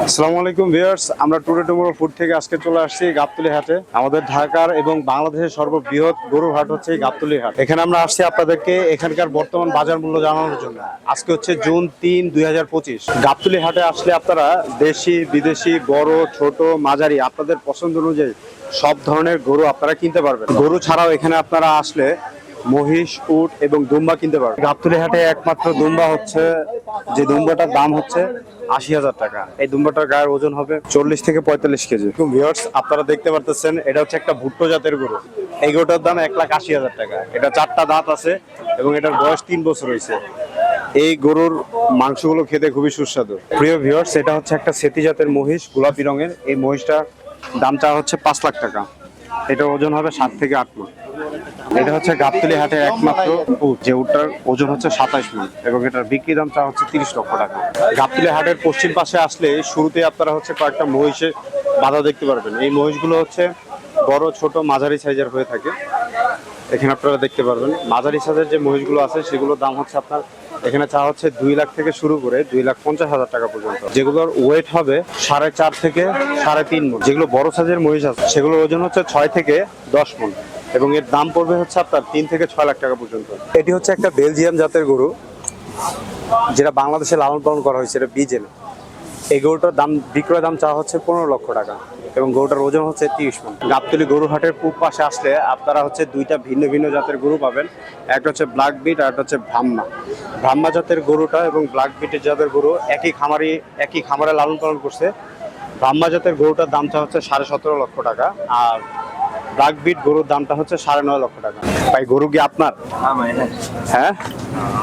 আসসালামু আলাইকুম ভিউয়ার্স, আমরা টুডে টুমরো ফুড থেকে আজকে চলে আসছি গাবতলী হাটে। আমাদের ঢাকার এবং বাংলাদেশের সর্ববৃহৎ গরুর হাট হচ্ছে এই গাবতলী হাট। এখানে আমরা আসছি আপনাদেরকে এখানকার বর্তমান বাজার মূল্য জানানোর জন্য। আজকে হচ্ছে জুন 3, 2025। গাবতলী হাটে আসলে আপনারা দেশি বিদেশি বড় ছোট মাঝারি আপনাদের পছন্দ অনুযায়ী সব ধরনের গরু আপনারা কিনতে পারবেন। গরু ছাড়াও এখানে আপনারা আসলে মহিষ, উট এবং দুম্বা কিনতে পারবেন। গাবতলী হাটে একমাত্র দুম্বা হচ্ছে, যে দুম্বাটার দাম হচ্ছে 80,000 টাকা। এই দুম্বাটার গায়ের ওজন হবে 40 থেকে 45 কেজি। ভিউয়ার্স, আপনারা দেখতে পারতেছেন এটা হচ্ছে একটা ভুট্টো জাতের গরু। এই গরুটার দাম 1,80,000 টাকা। এটা 4টা দাঁত আছে এবং এটার বয়স 3 বছর হয়েছে। এই গরুর মাংসগুলো খেতে খুবই সুস্বাদু। প্রিয় ভিউয়ার্স, এটা হচ্ছে একটা সেতি জাতের মহিষ, গোলাপি রঙের। এই মহিষটার দাম চাওয়া হচ্ছে 5 লাখ টাকা। এটার ওজন হবে 7 থেকে 8 মণ। এটা হচ্ছে গাবতলী হাটের একমাত্র উট, যে উটটার ওজন হচ্ছে 27 মণ এবং এটার বিক্রি দাম চা হচ্ছে 30 লক্ষ টাকা। গাবতলী হাটের পশ্চিম পাশে আসলে শুরুতে আপনারা হচ্ছে কয়েকটা মহিষের বাধা দেখতে পারবেন। এই মহিষগুলো হচ্ছে বড় ছোট মাঝারি সাইজের হয়ে থাকে। এখানে আপনারা দেখতে পারবেন মাঝারি সাইজের যে মহিষগুলো আছে সেগুলোর দাম হচ্ছে আপনার এখানে চা হচ্ছে 2 লাখ থেকে শুরু করে 2,50,000 টাকা পর্যন্ত। যেগুলোর ওয়েট হবে 4.5 থেকে 3.5 মণ। যেগুলো বড় সাইজের মহিষ আছে সেগুলোর ওজন হচ্ছে 6 থেকে 10 মণ এবং এর দাম পড়বে হচ্ছে আপনার 3 থেকে 6 লাখ টাকা পর্যন্ত। এটি হচ্ছে একটা বেলজিয়াম জাতের গরু, যেটা বাংলাদেশে লালন পালন করা হয়েছে। এটা বিজেল। এই গরুটার দাম বিক্রয় দাম চাওয়া হচ্ছে 15 লক্ষ টাকা এবং গরুটার ওজন হচ্ছে 30 মণ। গাবতলী গরু হাটের পূব পাশে আসলে আপনারা হচ্ছে দুইটা ভিন্ন ভিন্ন জাতের গরু পাবেন। একটা হচ্ছে ব্ল্যাক বিট আর একটা হচ্ছে ব্রাহ্মা। ব্রাহ্মা জাতের গরুটা এবং ব্ল্যাক বিটের জাতের গরু একই খামারে লালন পালন করছে। ব্রাহ্মা জাতের গরুটার দাম চাওয়া হচ্ছে 17.5 লক্ষ টাকা আর ব্ল্যাক বিট গরুর দামটা হচ্ছে 9.5 লক্ষ টাকা। ভাই, গরু কি আপনার? হ্যাঁ,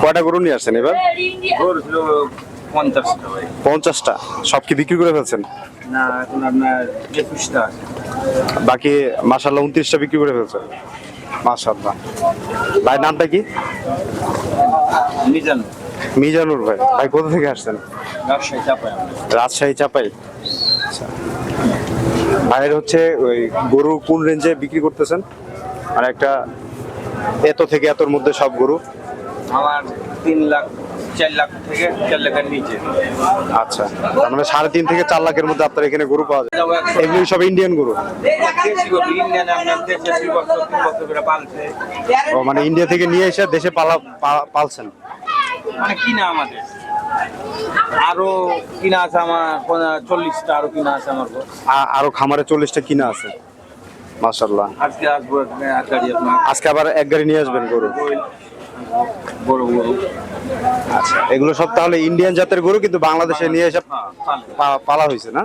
কয়টা গরু নিয়ে আসছেন এবার? 50টা। সব কি বিক্রি করে ফেলছেন? না, এখন আপনার 21টা আছে। বাকি মাশাআল্লাহ 29টা বিক্রি করে ফেলছেন। মাশাআল্লাহ। ভাই, নামটা কি? মিজানুর ভাই। ভাই, কোথা থেকে আসছেন? রাজশাহী চাপাই। আচ্ছা। ভাইয়ের হচ্ছে ওই গরু কোন রেঞ্জে বিক্রি করতেছেন? আর একটা এত থেকে এতর মধ্যে সব গরু? আমার 3 লাখ 4 লাখ থেকে 4 লাখের নিচে। আচ্ছা, তার মানে 3.5 থেকে 4 লাখের মধ্যে আপনার এখানে গরু পাওয়া যায়। এগুলো সব ইন্ডিয়ান গরু? দেশি গরু, ইন্ডিয়ান আপনার দেশে 2 বছর 3 বছর করে পালছে। ও, মানে ইন্ডিয়া থেকে নিয়ে এসে দেশে পালছেন? মানে কিনা আমাদের আরো কিনা আছে, আমার 40টা আরো কিনা আছে আমার। আরো খামারে 40টা কিনা আছে। মাশাআল্লাহ। আজকে আসবো এক গাড়ি আপনার। আজকে আবার এক গাড়ি নিয়ে আসবেন গরু? বড় গরু। আচ্ছা, এগুলো সব তাহলে ইন্ডিয়ান জাতের গরু, কিন্তু বাংলাদেশে নিয়ে এসে পালা হয়েছে না?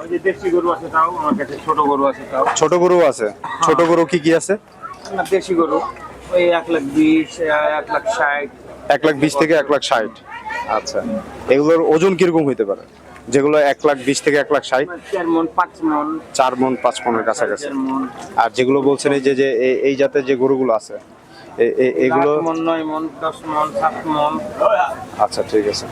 ওই যে দেশি গরু আছে, তাও আমার কাছে ছোট গরু আছে। তাও ছোট গরু আছে? ছোট গরু কি কি আছে? না, দেশি গরু ওই 1,20,000, 1,60,000। 1,20,000 থেকে 1,60,000। আচ্ছা, এগুলোর ওজন কিরকম হইতে পারে? যেগুলো 1,20,000 থেকে 1,60,000? 4 মণ 5 মণ। 4 মণ 5 মণের কাছাকাছি। 4 মণ। আর যেগুলো বলছেন এই যে এই জাতের যে গরুগুলো আছে এগুলো? 8 মণ, 9 মণ, 10 মণ, 7 মণ। আচ্ছা, ঠিক আছে।